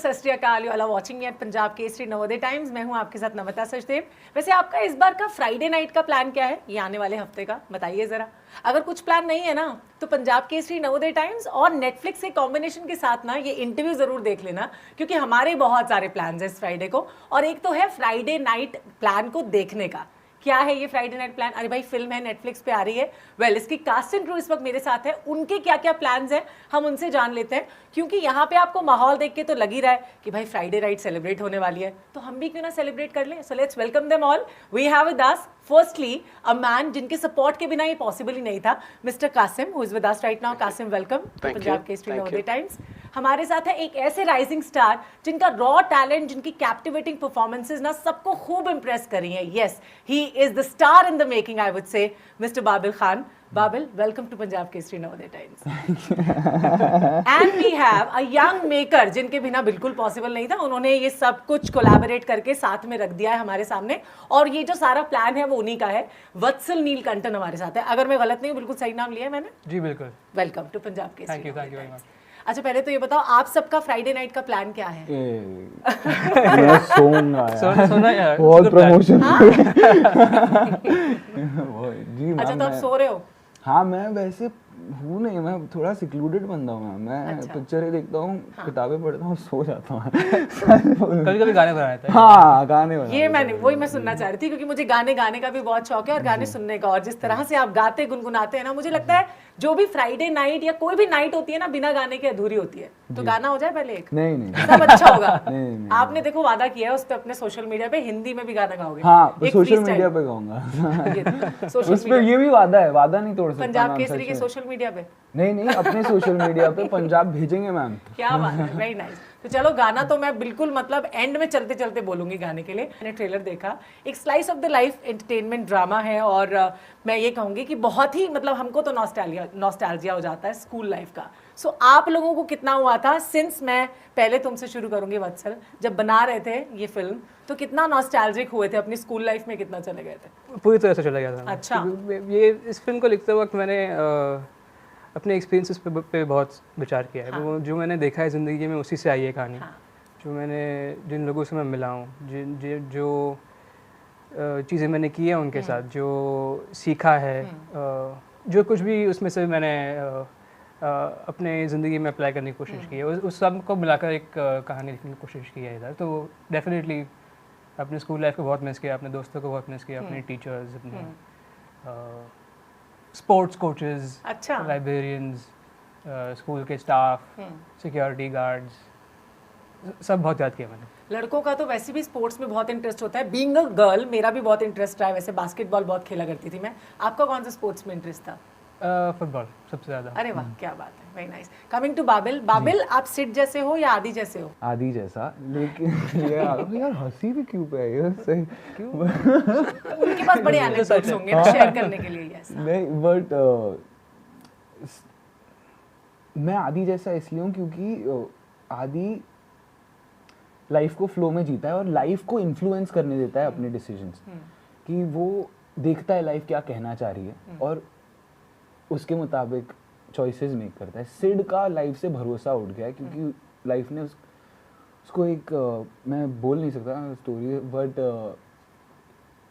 सत Shri Akal, you are watching me at Punjab Kesari Navodaya times. मैं हूं आपके साथ नमिता सचदेव। वैसे आपका इस बार का फ्राइडे नाइट का प्लान क्या है, ये आने वाले हफ्ते का बताइए जरा। अगर कुछ प्लान नहीं है ना तो पंजाब केसरी नवोदय टाइम्स और नेटफ्लिक्स के कॉम्बिनेशन के साथ ना ये इंटरव्यू जरूर देख लेना, क्योंकि हमारे बहुत सारे प्लान है इस फ्राइडे को। और एक तो है फ्राइडे नाइट प्लान को देखने का। क्या है ये फ्राइडे नाइट प्लान? अरे भाई फिल्म है, नेटफ्लिक्स पे आ रही है। वेल, इसकी कास्ट एंड क्रू इस वक्त मेरे साथ है, उनके क्या क्या प्लान्स हैं हम उनसे जान लेते हैं, क्योंकि यहाँ पे आपको माहौल देख के तो लग ही रहा है कि भाई फ्राइडे नाइट सेलिब्रेट होने वाली है, तो हम भी क्यों ना सेलिब्रेट कर लें। So let's welcome them all. We have with us firstly a man जिनके सपोर्ट के बिना ये पॉसिबल ही नहीं था, mister Kasim, who is with us right now. Kasim, welcome Punjab Kesari Navodaya times. हमारे साथ है एक ऐसे राइजिंग स्टार जिनका रॉ टैलेंट, जिनकी कैप्टिवेटिंग परफॉर्मेंसेस ना सबको खूब इंप्रेस करी हैं। Yes, he is the star in the making, I would say, mister Babil Khan. Babil, welcome to Punjab Kesari Navodaya times. And we have a young maker जिनके बिना बिल्कुल पॉसिबल नहीं था, उन्होंने ये सब कुछ कोलैबोरेट करके साथ में रख दिया है हमारे सामने, और ये जो सारा प्लान है वो उन्हीं का है। वत्सल नीलकंठन हमारे साथ है। अगर मैं गलत नहीं हूँ, बिल्कुल सही नाम लिया है मैंने? जी बिल्कुल। Welcome to Punjab Kesari. Thank you very much. अच्छा, पहले तो ये बताओ आप सबका फ्राइडे नाइट का प्लान क्या है? मैं सोऊंगा यार। सोना यार, बहुत प्रमोशन। जी अच्छा, तो आप सो रहे हो? हाँ, मैं वैसे हूँ नहीं, मैं थोड़ा सिक्लूडेड बंदा हूँ। मैं पिक्चरें देखता हूँ, किताबें पढ़ता हूँ, सो जाता हूँ। कभी कभी गाने बनाते हैं। हाँ, गाने बनाते हैं। ये मैंने वही मैं सुनना चाह रही थी, क्योंकि मुझे गाने गाने का भी बहुत शौक है और गाने सुनने का। और जिस तरह से आप गाते गुनगुनाते हैं ना, मुझे लगता है जो भी फ्राइडे नाइट या कोई भी नाइट होती है ना, बिना गाने के अधूरी होती है। तो गाना हो जाए पहले एक। नहीं सब अच्छा होगा। नहीं। आपने देखो वादा किया है उस पे अपने सोशल मीडिया पे, हिंदी में भी गाना गाओगे। हाँ, सोशल मीडिया पे गाऊंगा। उस पे ये भी वादा है, वादा नहीं तोड़ सकता। पंजाब केसरी के सोशल मीडिया पे? नहीं, अपने सोशल मीडिया पे पंजाब भेजेंगे मैम। क्या बात है, वेरी नाइस। तो चलो, गाना तो मैं बिल्कुल मतलब एंड में चलते चलते बोलूंगी गाने के लिए। मैंने ट्रेलर देखा, एक slice of the life entertainment drama है, और मैं ये कहूंगी कि बहुत ही मतलब हमको तो नॉस्टैल्जिया हो जाता है स्कूल लाइफ का। सो आप लोगों को कितना हुआ था? सिंस मैं पहले तुमसे शुरू करूंगी वत्सल, जब बना रहे थे ये फिल्म तो कितना नॉस्टैल्जिक हुए थे? अपनी स्कूल लाइफ में कितना चले गए थे? पूरी तरह से चला गया था। अच्छा। ये इस फिल्म को लिखते वक्त मैंने अपने एक्सपीरियंसेस पे बहुत विचार किया है। हाँ। वो जो मैंने देखा है ज़िंदगी में, उसी से आई है कहानी। हाँ। जो मैंने जिन लोगों से मैं मिला हूँ, जो चीज़ें मैंने की है उनके साथ, जो सीखा है, जो कुछ भी उसमें से मैंने अपने ज़िंदगी में अप्लाई करने की कोशिश की है, उस सब को मिलाकर एक कहानी लिखने की कोशिश की है इधर। तो डेफिनेटली अपने स्कूल लाइफ को बहुत मिस किया, अपने दोस्तों को बहुत मिस किया, अपने टीचर्स, अपने स्पोर्ट्स कोचेस, अच्छा, लाइब्रेरियंस, स्कूल के स्टाफ, सिक्योरिटी गार्ड्स, सब बहुत याद किया मैंने। लड़कों का तो वैसे भी स्पोर्ट्स में बहुत इंटरेस्ट होता है। बीइंग अ गर्ल मेरा भी बहुत इंटरेस्ट रहा है, वैसे बास्केटबॉल बहुत खेला करती थी मैं। आपका कौन सा स्पोर्ट्स में इंटरेस्ट था? फुटबॉल सबसे ज़्यादा। अरे वाह, क्या बात है, very nice. Coming to Babil, Babil आप सिड जैसे हो या आदि जैसे हो? आदि जैसा, लेकिन यार हंसी भी क्यों पे है सही? क्यों? उनके पास बड़े एनेक्डोट्स होंगे ना शेयर करने के लिए। यस। नहीं, बट मैं आदि जैसा इसलिए हूँ क्योंकि आदि लाइफ को फ्लो में जीता है और लाइफ को इन्फ्लुएंस करने देता है अपने डिसीजंस, कि वो देखता है लाइफ क्या कहना चाह रही है और उसके मुताबिक चॉइसेस मेक करता है। सिड का लाइफ से भरोसा उठ गया है, क्योंकि लाइफ ने उसको एक मैं बोल नहीं सकता स्टोरी, बट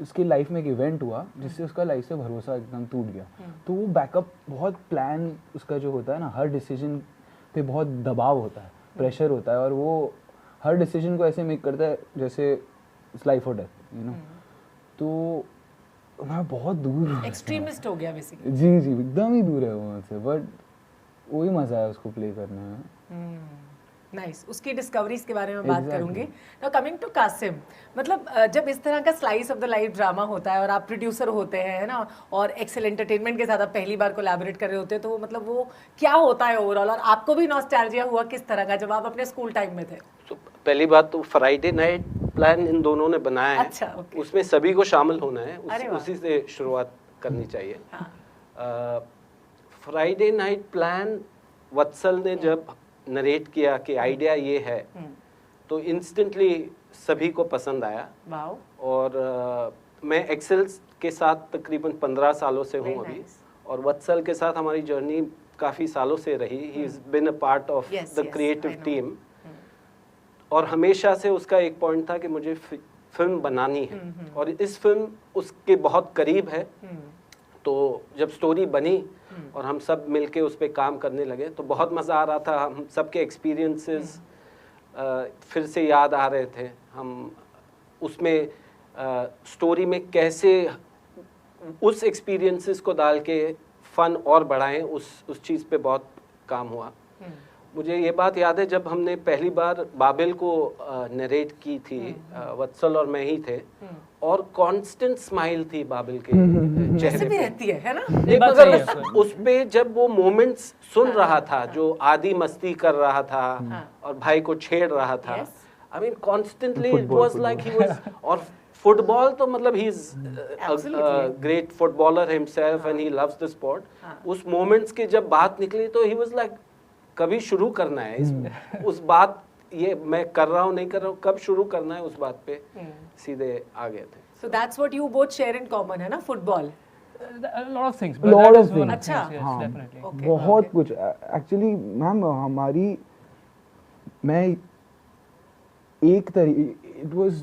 उसकी लाइफ में एक इवेंट हुआ जिससे उसका लाइफ से भरोसा एकदम टूट गया। तो वो बैकअप बहुत प्लान उसका जो होता है ना, हर डिसीजन पे बहुत दबाव होता है, प्रेशर होता है, और वो हर डिसीजन को ऐसे मेक करता है जैसे इट्स लाइफ और डेथ, यू नो। तो मैं बहुत दूर हूँ, एक्सट्रीमिस्ट हो गया बेसिकली। जी एकदम ही दूर है वो मुझसे, बट वही मजा है उसको प्ले करने में। नाइस। उसकी डिस्कवरीज के बारे में बात करूंगी। नाउ कमिंग टू कासिम, मतलब जब इस तरह का slice of the life drama होता है और आप प्रोड्यूसर होते हैं, है ना, और एक्सेल एंटरटेनमेंट के साथ आप पहली बार कोलैबोरेट कर रहे होते हैं, तो मतलब वो क्या होता है ओवरऑल? और आपको भी नॉस्टैल्जिया हुआ किस तरह का जब आप अपने स्कूल टाइम में थे? तो पहली बात तो फ्राइडे नाइट प्लान इन दोनों ने बनाया है। अच्छा, okay. उसमें सभी को शामिल होना है, उसी से शुरुआत करनी चाहिए। फ्राइडे नाइट प्लान वत्सल ने जब नरेट किया कि आइडिया ये है, तो इंस्टेंटली सभी को पसंद आया। वाओ। और मैं एक्सेल के साथ तकरीबन 15 सालों से हूँ अभी, और वत्सल के साथ हमारी जर्नी काफ़ी सालों से रही। He is been a part of the creative team. और हमेशा से उसका एक पॉइंट था कि मुझे फिल्म बनानी है, और इस फिल्म उसके बहुत करीब है। तो जब स्टोरी बनी और हम सब मिलके उस पर काम करने लगे तो बहुत मज़ा आ रहा था। हम सबके एक्सपीरियंसेस फिर से याद आ रहे थे। हम उसमें स्टोरी में कैसे उस एक्सपीरियंसेस को डाल के फन और बढ़ाएं, उस चीज़ पे बहुत काम हुआ। मुझे ये बात याद है जब हमने पहली बार बाबिल को नरेट की थी, वत्सल और मैं ही थे, और कांस्टेंट स्माइल थी बाबिल के ऐसे चेहरे भी पे। रहती है ना? ये बात मगर सही है। उस पे जब वो मोमेंट्स सुन रहा था, जो आदि मस्ती कर रहा था और भाई को छेड़ रहा था, Yes. I mean constantly it Football, was like he was, और फुटबॉल तो मतलब he is Absolutely. Great footballer himself and he loves the sport. उस मोमेंट्स की जब बात निकली तो ही वाज लाइक कभी शुरू करना है उस बात, ये मैं कर रहा हूँ नहीं कर रहा हूँ, कब शुरू करना है उस बात पे सीधे आ गए थे। So that's what you both share in common, है ना? Football. A lot of things. Lot that of is one things. अच्छा। yes, हाँ। definitely. Okay, बहुत okay. कुछ एक्चुअली मैम हमारी, मैं एक इट वाज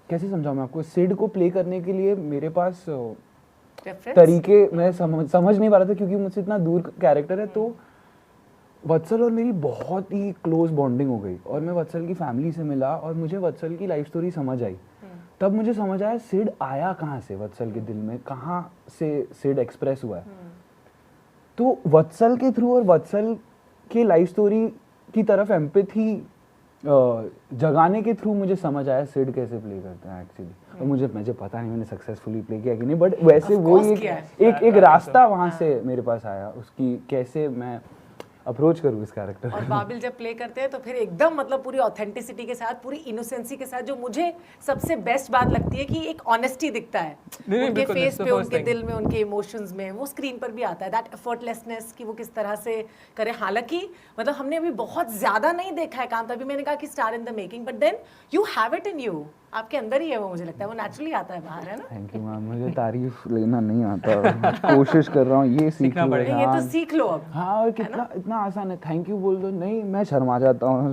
कैसे समझाऊं मैं आपको, सिड को प्ले करने के लिए मेरे पास Reference? तरीके मैं समझ नहीं पा रहा था क्योंकि मुझसे इतना दूर कैरेक्टर है। तो वत्सल और मेरी बहुत ही क्लोज बॉन्डिंग हो गई और मैं वत्सल की फैमिली से मिला और मुझे वत्सल की लाइफ स्टोरी समझ आई। तब मुझे समझ आया सिड आया कहाँ से, वत्सल के दिल में कहाँ से सिड एक्सप्रेस हुआ है। तो वत्सल के थ्रू और वत्सल के लाइफ स्टोरी की तरफ एम्पैथी जगाने के थ्रू मुझे समझ आया सिड कैसे प्ले करता है एक्चुअली। और मुझे पता नहीं मैंने सक्सेसफुली प्ले किया कि नहीं, बट वैसे Of वो course एक किया है। एक एक रास्ता वहाँ से मेरे पास आया उसकी, कैसे मैं अप्रोच करूँ इस कैरेक्टर। और बाबिल जब प्ले करते हैं तो फिर एकदम मतलब पूरी ऑथेंटिसिटी के साथ, पूरी इनोसेंसी के साथ, जो मुझे सबसे बेस्ट बात लगती है कि एक ऑनेस्टी दिखता है नहीं, उनके बिल्कुल, फेस that's the पे, first उनके thing. दिल में, उनके इमोशंस में, वो स्क्रीन पर भी आता है। दैट एफर्टलेसनेस कि वो किस तरह से करे। हालांकि मतलब हमने अभी बहुत ज्यादा नहीं देखा है काम, तभी मैंने कहा कि star in the making, but then you have it in you, आपके अंदर ही है वो, मुझे लगता है वो नेचुरली आता है बाहर, है ना? थैंक यू मैम, मुझे तारीफ लेना नहीं आता, कोशिश कर रहा हूँ ये सीखना सीखना पड़ेगा। नहीं, ये तो सीख लो अब। हाँ, और कितना इतना आसान है, थैंक यू बोल दो। नहीं, मैं शर्मा जाता हूँ।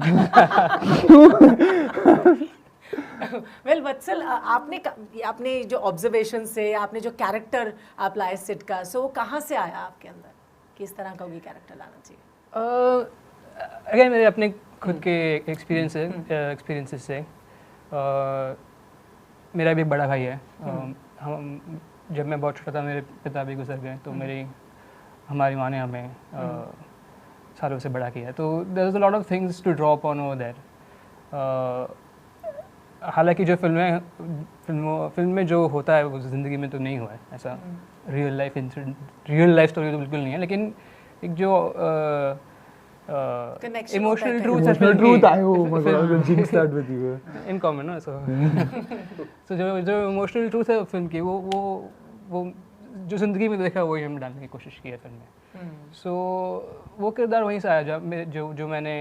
वेल वत्सल, आपने जो ऑब्जर्वेशन से, आपने जो कैरेक्टर आप लाए सिड का, सो वो कहाँ से आया आपके अंदर, किस तरह का भी कैरेक्टर लाना चाहिए? अगेन मेरे अपने खुद के एक्सपीरियंसेस से, मेरा भी एक बड़ा भाई है। हम जब मैं बहुत छोटा था मेरे पिता भी गुजर गए, तो हमारी माँ ने हमें सालों से बड़ा किया, तो there is a lot of things to draw upon over there. हालांकि जो फिल्म में जो होता है वो ज़िंदगी में तो नहीं हुआ है ऐसा, रियल लाइफ स्टोरी तो बिल्कुल नहीं है, लेकिन एक जो Connection इमोशनल होता है truth Emotional truth, I hope, मतलब jinx that with you. In common ना, सो जो इमोशनल ट्रूथ है फिल्म की, वो जो ज़िंदगी में देखा वही हमने डालने की कोशिश की है फिल्म में। सो वो किरदार वहीं से आया जो मैंने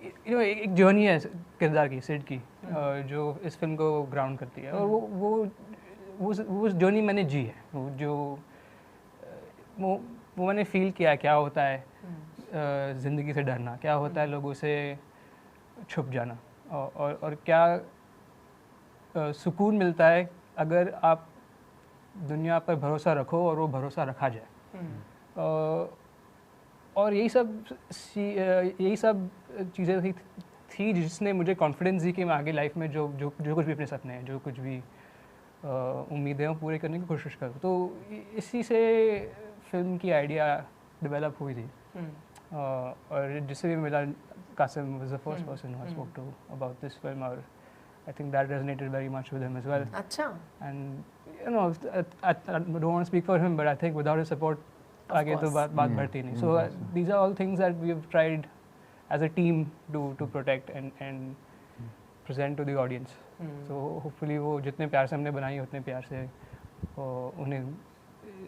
एक जर्नी है किरदार की, सिड की, जो इस फिल्म को ग्राउंड करती है, और वो जर्नी मैंने जी है। वो मैंने फील किया क्या होता है ज़िंदगी से डरना, क्या होता है लोगों से छुप जाना, और क्या सुकून मिलता है अगर आप दुनिया पर भरोसा रखो और वो भरोसा रखा जाए। और यही सब चीज़ें थी जिसने मुझे कॉन्फिडेंस दी कि मैं आगे लाइफ में जो कुछ भी अपने सपने हैं, जो कुछ भी उम्मीदें हैं पूरे करने की कोशिश करूँ। तो इसी से फिल्म की आइडिया डेवलप हुई थी। और जिससे भी मिला, Kasim was the first person who I spoke to about this film, और I think that resonated very much with him as well. अच्छा। And you know, I don't want to speak for him, but I think without his support आगे तो बात बढ़ती नहीं। So these are all things that we have tried as a team to protect and present to the audience. So hopefully वो जितने प्यार से हमने बनाई उतने प्यार से उन्हें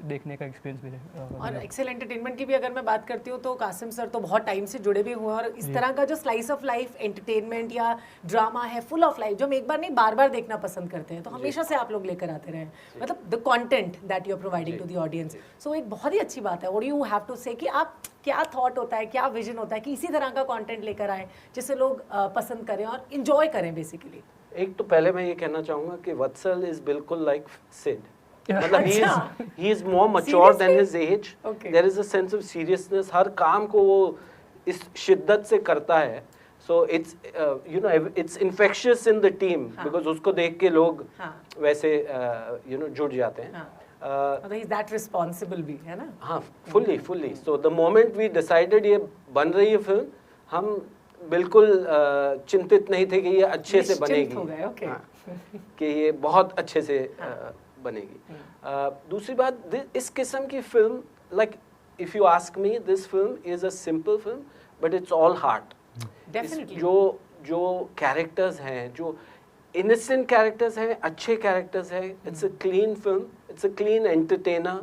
देखने का एक्सपीरियंस भी और एक्सेल एंटरटेनमेंट की भी अगर मैं बात करती हूँ तो कासिम सर तो बहुत टाइम से जुड़े भी हुए हैं और इस तरह का जो स्लाइस ऑफ लाइफ एंटरटेनमेंट या ड्रामा है फुल ऑफ लाइफ जो हम एक बार नहीं बार बार देखना पसंद करते हैं तो हमेशा से आप लोग लेकर आते रहे मतलब the content that you are providing to the audience so एक बहुत ही अच्छी बात है और यू हैव टू से कि आप क्या थॉट होता है क्या विजन होता है कि इसी तरह का कंटेंट लेकर आए जिससे लोग पसंद करें और इंजॉय करें बेसिकली। एक तो पहले मैं ये कहना चाहूंगा कि वत्सल इज बिल्कुल लाइक सिड मतलब he is more mature than his age. Okay. There is a sense of seriousness. हर काम को वो इस शिद्दत से करता है. So it's you know it's infectious in the team because उसको देख के लोग वैसे you know जुड़ जाते हैं. मतलब he's that responsible भी है ना? हाँ, fully. So the moment we decided ये बन रही है फिल्म, हम बिल्कुल चिंतित नहीं थे कि ये अच्छे से बनेगी. हो गए, okay. कि ये बहुत अच्छे से बनेगी. दूसरी बात इस किस्म की film like if you ask me this film is a simple film but it's all heart. Definitely जो कैरेक्टर्स हैं जो इनोसेंट कैरेक्टर्स हैं अच्छे कैरेक्टर्स हैं it's a clean film it's a clean entertainer.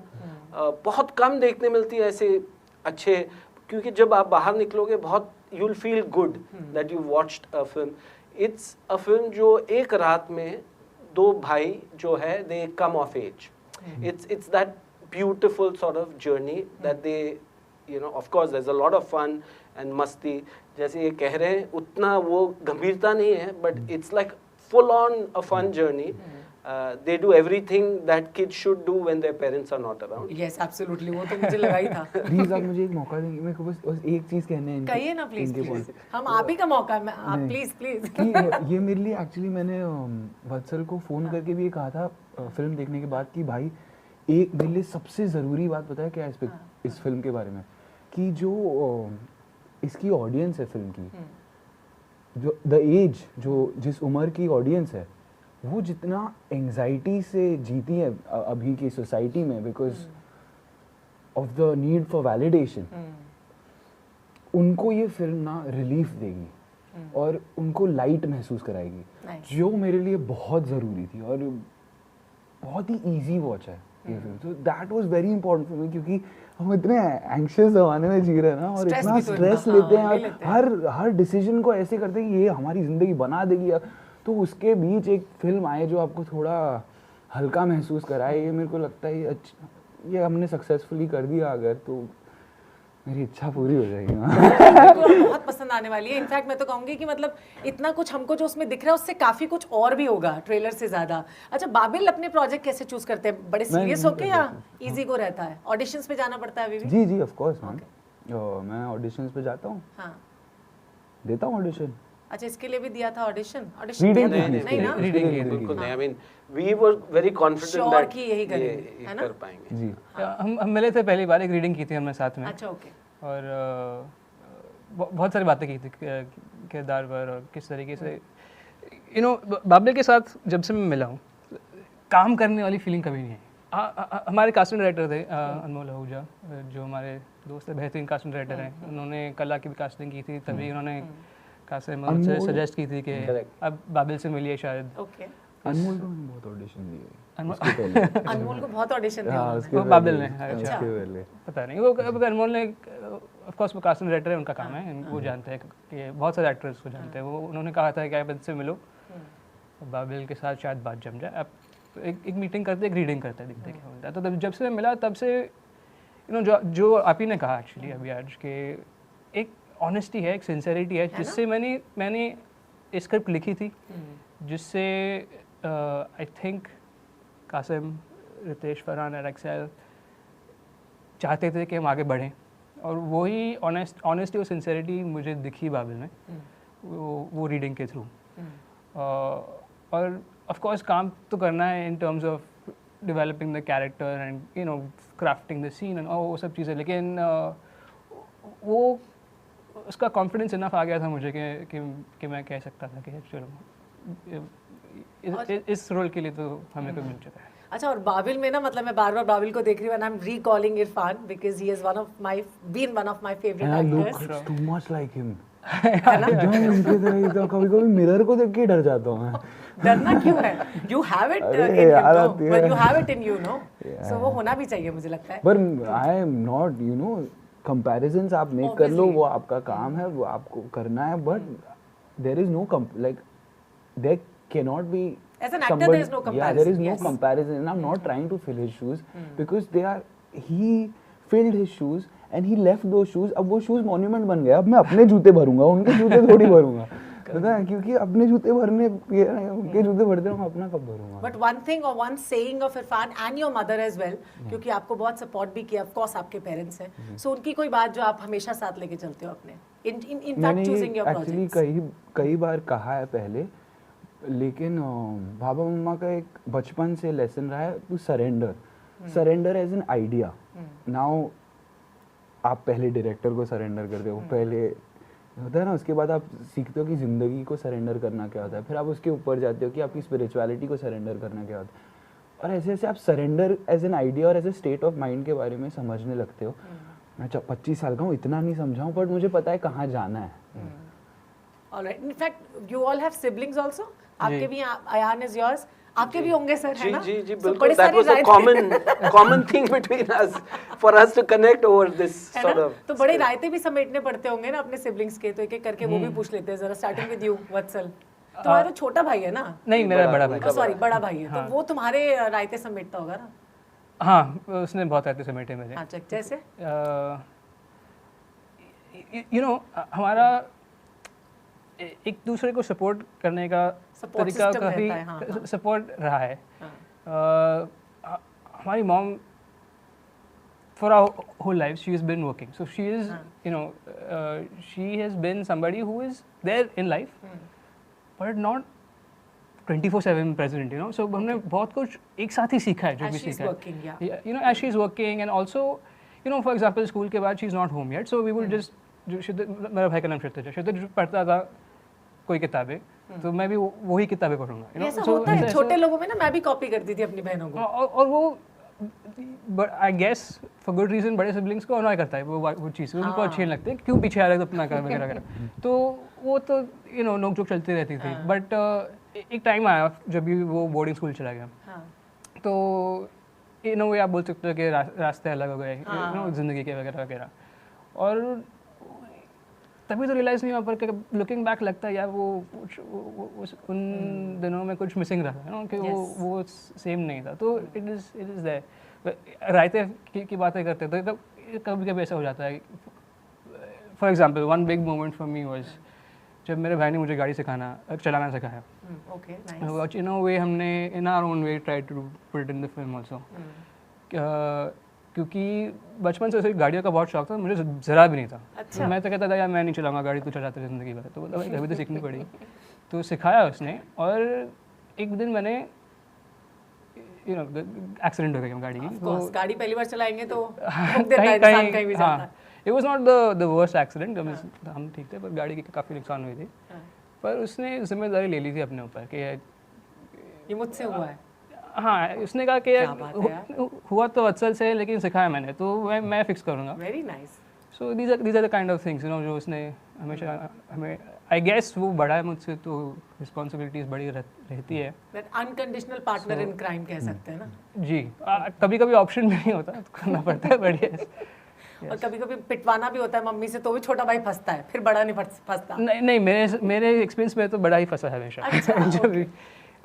बहुत कम देखने मिलती है ऐसे अच्छे क्योंकि जब आप बाहर निकलोगे बहुत you will feel good that you watched a film. It's a film जो एक रात में दो भाई जो है they come of age. It's that beautiful sort of journey that they you know of course there's a lot of fun and मस्ती जैसे ये कह रहे हैं उतना वो गंभीरता नहीं है but it's like full on a fun journey. They do everything that kids should do when their parents are not around. Yes, absolutely. वो तो मुझे लगा ही था. प्लीज आप मुझे एक मौका देंगे मेरे को बस एक चीज कहने है कहिए ना प्लीज हम आप ही का मौका है आप प्लीज कि ये मेरे लिए एक्चुअली मैंने वत्सल को फोन करके भी ये कहा था फिल्म देखने के बाद कि भाई एक मेरे लिए सबसे ज़रूरी बात पता है क्या इस फिल्म के बारे में कि जो इसकी ऑडियंस है फिल्म की जो द एज जो जिस उम्र की ऑडियंस है वो जितना एंजाइटी से जीती है अभी की सोसाइटी में because of the need for validation उनको ये फिल्म ना रिलीफ देगी और उनको लाइट महसूस कराएगी जो मेरे लिए बहुत ज़रूरी थी और बहुत ही इजी वॉच है ये फिल्म. तो that was very important for me क्योंकि हम इतने एंग्शियस ज़माने में जी रहे हैं ना और इतना स्ट्रेस लेते हैं और हर डिसीजन को ऐसे करते हैं कि ये हमारी ज़िंदगी बना देगी. तो उसके बीच एक फिल्म आए जो आपको थोड़ा हल्का महसूस कराए ये मेरे को लगता है ये हमने सक्सेसफुली कर दिया अगर तो मेरी इच्छा पूरी हो जाएगी. बहुत पसंद आने वाली है. इनफैक्ट मैं तो कहूँगी कि मतलब इतना कुछ हमको जो उसमें दिख रहा है उससे काफी कुछ और भी होगा ट्रेलर से ज्यादा. अच्छा बाबिल अपने प्रोजेक्ट कैसे चूज करते हैं बड़े सीरियस होके या इजी को रहता है ऑडिशंस पे जाना पड़ता है अभी भी? जी ऑफ कोर्स मैम मैं ऑडिशंस पे जाता हूँ. हाँ देता हूँ ऑडिशन. अच्छा इसके लिए भी दिया था ऑडिशन नहीं ना बिल्कुल नहीं. I mean we were very confident that कि यही करेंगे है ना कर पाएंगे. जी हम मिले थे पहली बार एक रीडिंग की थी हमने साथ में. अच्छा ओके. और बहुत सारी बातें की थी किरदार पर और किस तरीके से यू नो बाबिल के साथ जब से मैं मिला हूँ काम करने वाली फीलिंग कभी नहीं है. हमारे कास्टिंग डायरेक्टर थे अनमोल आहूजा जो हमारे दोस्त है बेहतरीन कास्टिंग डायरेक्टर हैं. उन्होंने कला की भी कास्टिंग की थी तभी उन्होंने कासिम मुझसे सजेस्ट की थी कि अब बाबिल से मिलिए शायद. ओके. अनमोल को मैंने बहुत ऑडिशन दिए. अनमोल को बहुत ऑडिशन दिया. वो बाबिल ने अच्छा पता नहीं वो अनमोल ने ऑफ कोर्स वो कास्टिंग डायरेक्टर है उनका काम है वो जानते हैं कि बहुत सारे एक्टर्स को जानते हैं. वो उन्होंने कहा था कि आप इनसे मिलो बाबिल के साथ शायद बात जम जाए. आप एक मीटिंग करते एक रीडिंग करते देखते क्या होता है. तो जब से मैं मिला तब से यू नो जो आप ही ने कहा एक्चुअली अभी आज के एक ऑनेस्टी है एक सिंसेरिटी है जिससे मैंने स्क्रिप्ट लिखी थी जिससे आई थिंक कासिम रितेश फरहान और एक्सेल चाहते थे कि हम आगे बढ़ें और वही ऑनेस्टी और सिंसेरिटी मुझे दिखी बाबिल में वो रीडिंग के थ्रू. और ऑफ कोर्स काम तो करना है in terms of developing the character and you know crafting the scene and वो सब चीज़ें लेकिन वो उसका कॉन्फिडेंस इनफ आ गया था मुझे कि मैं कह सकता था कि चलो इस रोल के लिए तो हमें को मिल चुका है. अच्छा और बाबिल में ना मतलब मैं बार-बार बाबिल को देख रही हूँ and I'm recalling Irfan because he is one of my favourite and I actors. look too much like him. एकदम उनके तरह ही तो कभी-कभी मिरर को देख के डर जाता हूँ मैं। डरना क्यों है? You have it अरे in यार, him, आती no? है। But you have it in you, no? So वो होना भी चाहिए मुझे लगता है। पर I am not you know comparisons आप मेक कर लो, वो आपका काम है, वो आपको करना है, but there is no like there can not be As an actor, there is no yeah, there is comparison, no yes. comparison, and I'm not trying to fill his shoes because he filled his shoes and he left those shoes. अब वो shoes monument बन गया, अब मैं अपने जूते भरूंगा, उनके जूते थोड़ी भरूंगा, पता है, क्योंकि अपने जूते भरने उनके जूते भरते मैं अपना कब भरूंगा। But one thing or one saying of Irfan and your mother as well, क्योंकि आपको बहुत सपोर्ट भी किया, of course आपके पेरेंट्स हैं, so उनकी कोई बात जो आप हमेशा साथ लेके चलते हो अपने, in fact choosing your actually projects. कई बार कहा है पहले, लेकिन बाबा मम्मा का एक बचपन से लेसन रहा है, to surrender as an idea. Now आप पहले डायरेक्टर को सरेंडर करते हो, पहले होता है ना, उसके बाद आप सीखते हो कि ज़िंदगी को सरेंडर करना क्या होता है, फिर आप उसके ऊपर जाते हो कि आपकी स्पिरिचुअलिटी को सरेंडर करना क्या होता है, और ऐसे ऐसे आप सरेंडर एज एन आइडिया और as a state of mind के बारे में समझने लगते हो। मैं 25 साल का हूँ, इतना नहीं समझा हूँ, बट मुझे पता है कहाँ जाना है। Alright. In fact, you all have siblings also. आपके भी Ayan is yours. आपके भी होंगे सर, है ना? जी जी So, बिल्कुल, बड़े that सारे was a रायते- common thing between us for us to connect over this है sort ना? of तो बड़े रायते भी समेटने पड़ते होंगे ना अपने सिबलिंग्स के, तो एक एक करके वो भी पूछ लेते हैं जरा। स्टार्टिंग विद यू वत्सल, तुम्हारा तो छोटा भाई है ना? नहीं, मेरा बड़ा भाई। सॉरी, बड़ा भाई है, तो वो तुम्हारे रायते समेटता होगा ना? हाँ, उसने बहुत रहते समेटे मेरे। हाँ, जैसे यू नो हमारा एक दूसरे को सपोर्ट करने का Support तरीका system काफ़ी रहता है, हाँ, सपोर्ट रहा है। हमारी mom for our whole life she has been working, so she is you know she has been somebody who is there in life but not 24/7 present, you know, so हमने बहुत कुछ एक साथ ही सीखा है, जो As भी she's सीखा working, yeah. है, you know, as she's working and also you know for example school के बाद she's not home yet, so we would just जो क्षितिज, मेरा भाई का नाम क्षितिज है, क्षितिज पढ़ता था कोई किताबें, तो मैं भी वही किताबें पढ़ूंगा, you know, ऐसा so होता है छोटे लोगों में ना, मैं भी कॉपी करती थी अपनी बहनों को। और वो but I guess for good reason बड़े सिबलिंग्स को अनॉय करता है वो चीज़, उनको अच्छी नहीं लगती, क्यों पीछे आ रहे हो अपना कर वगैरह वगैरह, तो वो तो यू नो नोक झोंक चलती रहती थी। बट एक टाइम आया जब भी वो बोर्डिंग स्कूल चला गया, तो इन वे आप बोल सकते हो कि रास्ते अलग हो गए, यू नो, ज़िंदगी के वगैरह वगैरह, और तभी तो रियलाइज़ नहीं हुआ, पर लुकिंग बैक लगता है यार वो उन दिनों में कुछ मिसिंग रहा है ना, कि वो सेम नहीं था, तो इट इज़ देयर। रायते की बातें करते तो कभी कभी ऐसा हो जाता है। For example one big moment for me was जब मेरे भाई ने मुझे गाड़ी चलाना सिखाया। Okay, nice. In a way हमने in our own way try to put it in the film also, क्योंकि बचपन से गाड़ियों का बहुत शौक था, मुझे ज़रा भी नहीं था। अच्छा। मैं तो कहता था यार मैं नहीं चलाऊंगा गाड़ी, तू चलाते ज़िंदगी भर, तो भाई कभी तो सीखनी पड़ी, तो सिखाया उसने, और एक दिन मैंने यू नो एक्सीडेंट हो गया गाड़ी की, Of course, गाड़ी पहली बार चलाएंगे तो कहीं देता है इंसान कहीं भी जाता हाँ, है। It was not the worst accident, हम ठीक थे, पर गाड़ी की काफ़ी नुकसान हुई थी, पर उसने जिम्मेदारी ले ली थी अपने ऊपर कि ये मुझसे हुआ है। हाँ, उसने कहा कि क्या बात है यार। हुआ तो अत्सल से, लेकिन सिखाया मैंने, तो मैं फिक्स करूँगा। Very nice. So these are the kind of things, you know, जो उसने हमेशा हमें, आई गेस वो बड़ा है मुझसे, तो रिस्पॉन्सिबिलिटीज बड़ी रहती है। That unconditional partner in crime कह सकते हैं ना। जी, कभी कभी ऑप्शन भी नहीं होता, तो करना पड़ता है, बढ़िया। और कभी कभी पिटवाना भी होता है मम्मी से, तो भी छोटा भाई फंसता है, फिर बड़ा नहीं फंसता। नहीं, मेरे एक्सपीरियंस में तो बड़ा ही फंसा है हमेशा। जब भी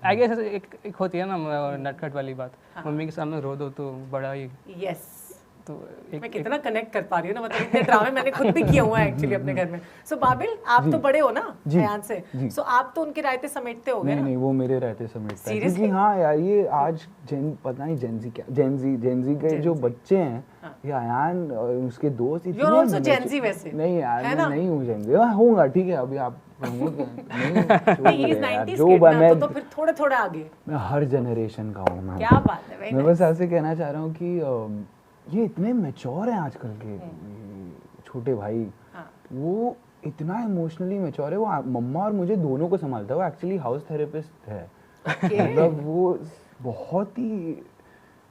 आई गेस एक होती है ना नटखट वाली बात, मम्मी के सामने रो दो तो बड़ा ही, यस, तो मैं कितना कनेक्ट कर पा रही हूँ ना, मतलब इतने ड्रामे मैंने खुद भी किए हुए हैं एक्चुअली अपने घर में। सो बाबिल, आप तो बड़े हो ना अयान से, सो आप तो उनके रायते समेटते होगे ना? नहीं, वो मेरे रहते समेटता है, Seriously? क्योंकि हाँ यार, ये आज पता नहीं जेनजी के जो बच्चे हैं, ये अयान और उसके दोस्त You're also Gen Z वैसे, नहीं यार, है मैं ना? नहीं हूँ जेनजी, होऊंगा, ठीक है, अभी आप नहीं, he's 90s जो kid ना, मैं तो फिर थोड़े थोड़े आगे। मैं हर जनरेशन का हूँ मैं। क्या बात है, very मैं nice। बस ऐसे कहना चाह रहा हूँ कि ये इतने मैच्योर हैं आजकल के छोटे भाई, वो इतना इमोशनली मैच्योर है, वो मम्मा और मुझे दोनों को संभालता है, वो एक्चुअली हाउस थेरेपिस्ट है, मतलब वो बहुत ही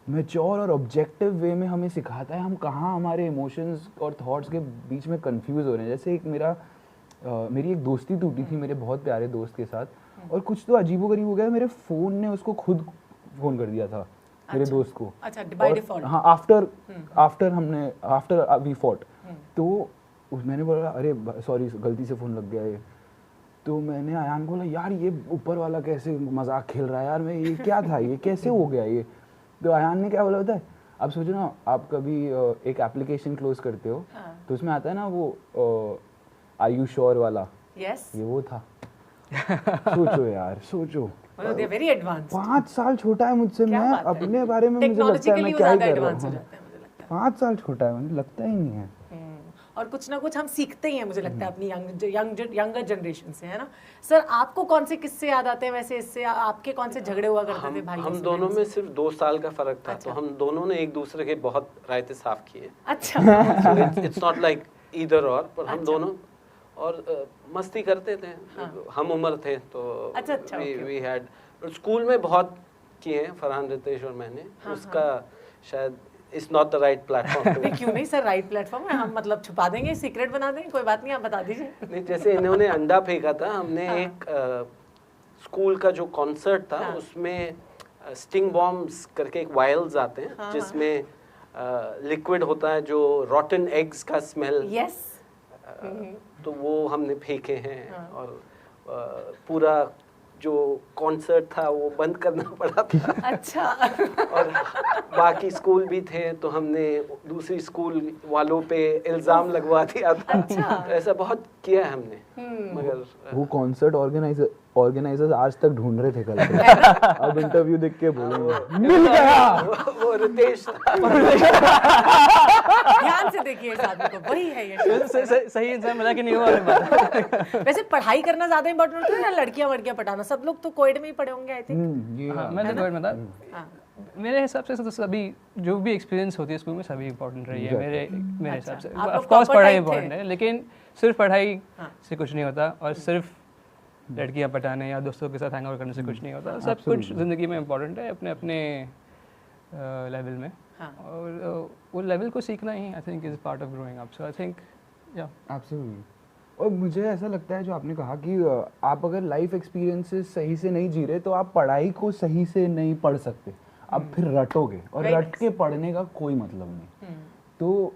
मैच्योर और ऑब्जेक्टिव वे में हमें सिखाता है हम कहाँ हमारे इमोशंस और थॉट्स के बीच में कंफ्यूज हो रहे हैं। जैसे एक मेरा मेरी एक दोस्ती टूटी थी मेरे बहुत प्यारे दोस्त के साथ और कुछ तो अजीबोगरीब हो गया, मेरे फ़ोन ने उसको खुद फ़ोन कर दिया था मेरे दोस्त को। अच्छा, बाय और- डिफॉल्ट। हाँ, आफ्टर वी फॉट, तो मैंने बोला अरे सॉरी गलती से फ़ोन लग गया ये। तो मैंने अयान को बोला यार ये ऊपर वाला कैसे मजाक खेल रहा है यार, मैं ये क्या था, ये कैसे हो गया ये। तो अयान ने क्या बोला होता है, आप सोचो ना आप कभी एक एप्लीकेशन क्लोज करते हो तो उसमें आता है ना वो आर यू श्योर वाला, यस, ये वो था। सोचो यार, सोचो दे वेरी एडवांस। 5 साल छोटा है मुझसे, क्या मैं बात है? अपने बारे में मुझे लगता है टेक्नोलॉजिकली मैं वो क्या ही ज्यादा कर रहा एडवांस हो हूँ। जाते हैं मुझे लगता है। 5 साल छोटा है, मुझे लगता ही नहीं है। और कुछ ना कुछ हम सीखते ही हैं मुझे लगता है अपनी यंगर जनरेशन से, है ना। सर आपको कौन से किस्से याद आते हैं वैसे इससे, आपके कौन से झगड़े हुआ करते थे भाई? हम दोनों में सिर्फ 2 साल का फर्क था, तो हम दोनों ने एक दूसरे के बहुत रायते साफ किए। अच्छा। इट्स नॉट लाइक ईदर और, पर हम दोनों और मस्ती करते थे। हम उम्र थे तो अच्छा, वी हैड स्कूल में बहुत किए हैं फरहान, रितेश और मैंने। उसका शायद it's not the right platform. नहीं, क्यों नहीं सर, राइट प्लेटफॉर्म है, हम मतलब छुपा देंगे, सीक्रेट बना देंगे, कोई बात नहीं, आप बता दीजिए। नहीं, जैसे इन्होंने अंडा फेंका था, हमने एक स्कूल का जो कॉन्सर्ट था उसमें स्टिंग बॉम्ब्स करके एक वायल्स आते हैं जिसमें लिक्विड होता है जो रॉटन एग्स का स्मेल, यस, तो वो हमने फेंके हैं। और पूरा जो कॉन्सर्ट था वो बंद करना पड़ा था। अच्छा। और बाकी स्कूल भी थे तो हमने दूसरी स्कूल वालों पे इल्जाम लगवा दिया था। अच्छा। तो ऐसा बहुत किया है हमने, मगर वो कॉन्सर्ट ऑर्गेनाइजर्स आज तक ढूंढ रहे थे कल से। अब इंटरव्यू देख के बोलेंगे मिल गया। वो रितेश था। ध्यान से देखिए इस आदमी को, वही है ये। सही इंसान मिला कि नहीं हुआ वाली बात। वैसे पढ़ाई करना ज्यादा इंपॉर्टेंट होता है या लड़कियां वड़कियां पटाना? सब लोग तो कोएड में ही पढ़े होंगे आई थिंक। ये हाँ, मैं तो कोई बता, हाँ। मेरे हिसाब से तो सभी जो भी एक्सपीरियंस होती है स्कूल में सभी इंपॉर्टेंट रही है मेरे हिसाब से। आप लोग ऑफ कोर्स proper पढ़ाई type इंपॉर्टेंट थे। है, लेकिन सिर्फ पढ़ाई से कुछ नहीं होता और सिर्फ लड़कियां पटाने या दोस्तों के साथ हैंग आउट करने से कुछ नहीं होता। सब कुछ ज़िंदगी में इंपॉर्टेंट है अपने अपने लेवल में। और वो लेवल को सीखना ही I think is part of growing up. So I think yeah absolutely. और मुझे ऐसा लगता है जो आपने कहा कि आप अगर लाइफ एक्सपीरियंसेस सही से नहीं जी रहे तो आप पढ़ाई को सही से नहीं पढ़ सकते, आप फिर रटोगे और रट के पढ़ने का कोई मतलब नहीं। तो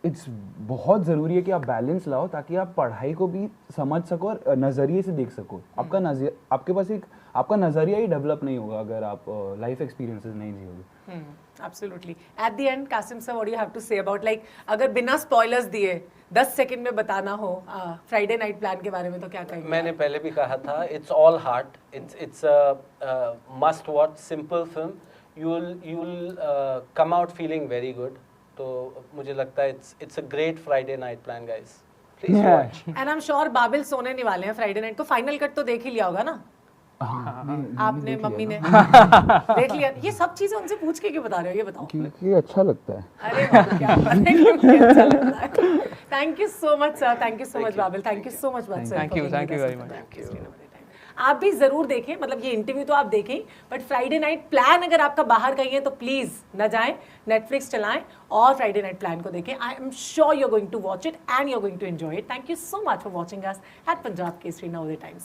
इट्स बहुत ज़रूरी है कि आप बैलेंस लाओ ताकि आप पढ़ाई को भी समझ सको और नज़रिए से देख सको। आपके पास एक आपका नज़रिया ही डेवलप नहीं होगा अगर आप लाइफ एक्सपीरियंसेस नहीं जियोगे। Absolutely. At the end Kasim sir, what do you have to say about, like अगर बिना स्पॉयलर्स दिए 10 सेकंड में बताना हो फ्राइडे नाइट प्लान के बारे में तो क्या कहेंगे? मैंने पहले भी कहा था, it's all heart, it's a must watch simple film, you will come out feeling very good. तो मुझे लगता है it's a great Friday night plan guys, please watch. And I am sure Babil सोने नहीं वाले हैं फ्राइडे नाइट को। Final cut तो देख ही लिया होगा ना आपने, मम्मी ने देख लिया? ये सब चीजें उनसे पूछ के क्यों बता रहे हो, ये बताओ। क्योंकि अच्छा लगता है। अरे वाह, क्या बात है, क्योंकि अच्छा लगता है। Thank you so much sir, thank you so much Babil, thank you so much sir. Thank you very much. आप भी जरूर देखें, मतलब ये इंटरव्यू तो आप देखें, बट फ्राइडे नाइट प्लान अगर आपका बाहर कहीं है तो प्लीज न जाएं, नेटफ्लिक्स चलाएं और फ्राइडे नाइट प्लान को देखें। I am sure you are going to watch it and you are going to enjoy it. Thank you so much for watching us at Punjab Kesari Navodaya times.